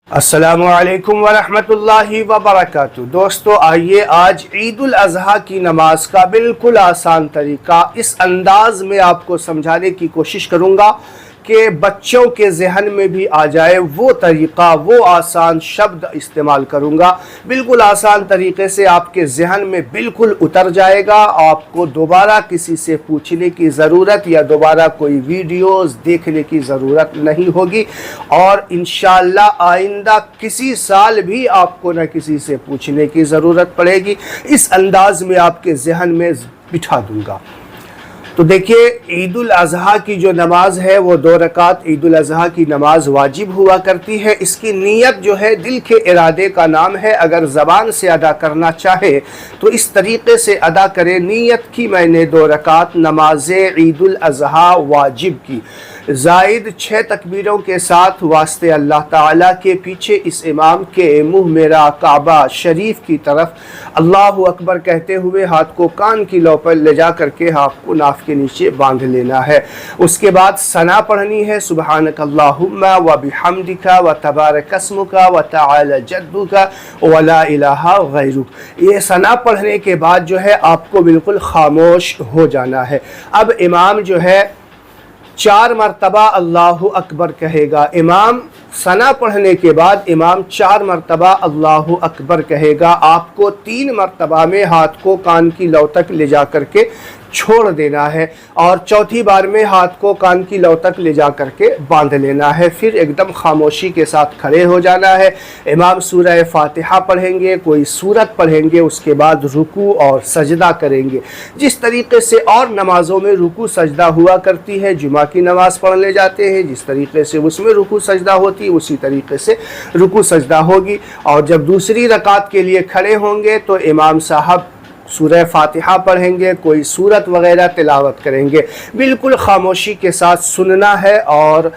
अस्सलामुअलैकुम वरहमतुल्लाहि वबरकातुहू। दोस्तों आइए आज ईद उल अज़हा की नमाज का बिल्कुल आसान तरीका इस अंदाज में आपको समझाने की कोशिश करूँगा कि बच्चों के जहन में भी आ जाए वो तरीक़ा, वो आसान शब्द इस्तेमाल करूँगा। बिल्कुल आसान तरीके से आपके जहन में बिल्कुल उतर जाएगा। आपको दोबारा किसी से पूछने की ज़रूरत या दोबारा कोई वीडियोस देखने की ज़रूरत नहीं होगी और इंशाअल्लाह आइंदा किसी साल भी आपको न किसी से पूछने की ज़रूरत पड़ेगी। इस अंदाज में आपके जहन में बिठा दूँगा। तो देखिए, ईद उल अज़हा की जो नमाज है वो 2 रकात ईद उल अज़हा की नमाज वाजिब हुआ करती है। इसकी नीयत जो है दिल के इरादे का नाम है। अगर ज़बान से अदा करना चाहे तो इस तरीक़े से अदा करें, नीयत की मैंने 2 रकात नमाज ईद उल अज़हा वाजिब की, ज़ायद 6 तकबीरों के साथ वास्ते अल्लाह ताला के पीछे इस इमाम के मुँह मेरा काबा शरीफ की तरफ अल्लाहु अकबर कहते हुए हाथ को कान की लौ पर ले जा करके हाथ को नाफ के नीचे बांध लेना है। उसके बाद सना पढ़नी है, सुबहानक अल्लाहुम्मा व बिहम्दिका व तबारक अस्मुका व तआला जद्दुका व ला इलाहा गैरुक। ये सना पढ़ने के बाद जो है आपको बिल्कुल खामोश हो जाना है। अब इमाम जो है 4 मरतबा अल्लाहु अकबर कहेगा। इमाम सना पढ़ने के बाद इमाम 4 मरतबा अल्लाहु अकबर कहेगा। आपको 3 मरतबा में हाथ को कान की लौ तक ले जा करके छोड़ देना है और चौथी बार में हाथ को कान की लौ तक ले जा करके बांध लेना है। फिर एकदम खामोशी के साथ खड़े हो जाना है। इमाम सूरह फातिहा पढ़ेंगे, कोई सूरत पढ़ेंगे, उसके बाद रुकू और सजदा करेंगे। जिस तरीके से और नमाज़ों में रुकू सजदा हुआ करती है, जुमा की नमाज़ पढ़ने जाते हैं जिस तरीके से उसमें रुकू सजदा होती है उसी तरीके से रुकू सजदा होगी। और जब दूसरी रकात के लिए खड़े होंगे तो इमाम साहब सूरह फातिहा पढ़ेंगे, कोई सूरत वगैरह तिलावत करेंगे। बिल्कुल खामोशी के साथ सुनना है और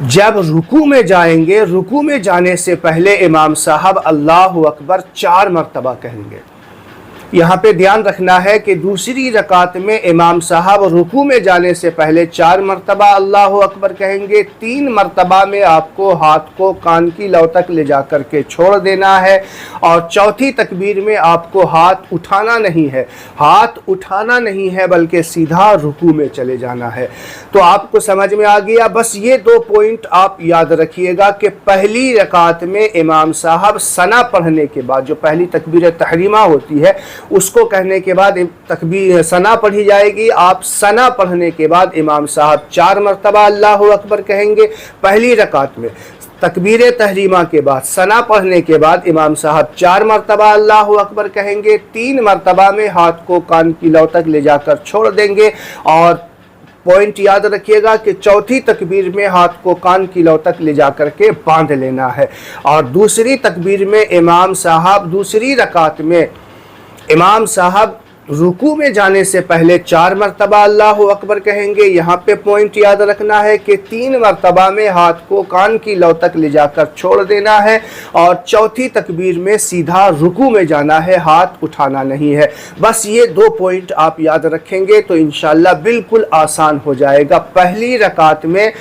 जब रुकू में जाएंगे, रुकू में जाने से पहले इमाम साहब अल्लाहु अकबर 4 मरतबा कहेंगे। यहाँ पे ध्यान रखना है कि दूसरी रकात में इमाम साहब रुकू में जाने से पहले 4 मरतबा अल्लाहु अकबर कहेंगे। 3 मरतबा में आपको हाथ को कान की लौ तक ले जा कर के छोड़ देना है और चौथी तकबीर में आपको हाथ उठाना नहीं है, हाथ उठाना नहीं है बल्कि सीधा रुकू में चले जाना है। तो आपको समझ में आ गया। बस ये 2 पॉइंट आप याद रखिएगा कि पहली रकात में इमाम साहब सना पढ़ने के बाद जो पहली तकबीर तहरीमा होती है उसको कहने के बाद तकबीर सना पढ़ी जाएगी। आप सना पढ़ने के बाद इमाम साहब 4 मरतबा अल्लाहु अकबर कहेंगे। पहली रकात में तकबीर तहरीमा के बाद सना पढ़ने के बाद इमाम साहब 4 मरतबा अल्लाहु अकबर कहेंगे। 3 मरतबा में हाथ को कान की लौ तक ले जाकर छोड़ देंगे और पॉइंट याद रखिएगा कि चौथी तकबीर में हाथ को कान की लौ तक ले जा कर के बांध लेना है। और दूसरी तकबीर में इमाम साहब दूसरी रकात में इमाम साहब रुकू में जाने से पहले 4 मरतबा अल्लाहु अकबर कहेंगे। यहाँ पे पॉइंट याद रखना है कि 3 मरतबा में हाथ को कान की लौ तक ले जाकर छोड़ देना है और चौथी तकबीर में सीधा रुकू में जाना है, हाथ उठाना नहीं है। बस ये 2 पॉइंट आप याद रखेंगे तो इंशाअल्लाह बिल्कुल आसान हो जाएगा। पहली रकात में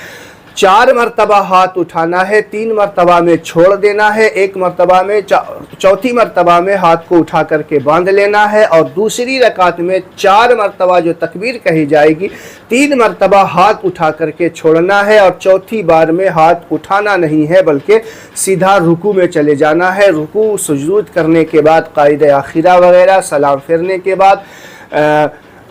4 मरतबा हाथ उठाना है, 3 मरतबा में छोड़ देना है, 1 मरतबा में चौथी मरतबा में हाथ को उठा करके बांध लेना है और दूसरी रकात में 4 मरतबा जो तकबीर कही जाएगी 3 मरतबा हाथ उठा करके छोड़ना है और चौथी बार में हाथ उठाना नहीं है बल्कि सीधा रुकू में चले जाना है। रुकू सुजूद करने के बाद कायदे आखिरा वगैरह, सलाम फेरने के बाद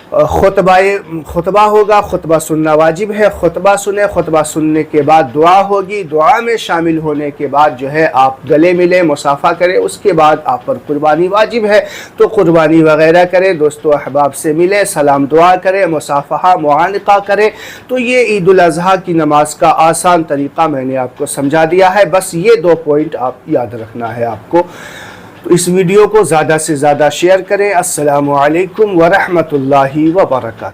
खुतबा होगा। खुतबा सुनना वाजिब है। खुतबा सुने, खुतबा सुनने के बाद दुआ होगी। दुआ में शामिल होने के बाद जो है आप गले मिले, मुसाफा करें। उसके बाद आप पर कुर्बानी वाजिब है तो कुर्बानी वगैरह करें, दोस्तों अहबाब से मिले, सलाम दुआ करें, मुसाफहा मुआनका करें। तो ये ईद उल अज़हा की नमाज का आसान तरीक़ा मैंने आपको समझा दिया है। बस ये 2 पॉइंट आप याद रखना है आपको। तो इस वीडियो को ज़्यादा से ज़्यादा शेयर करें। अस्सलामु अलैकुम वरहमतुल्लाहि वबरकातुहू।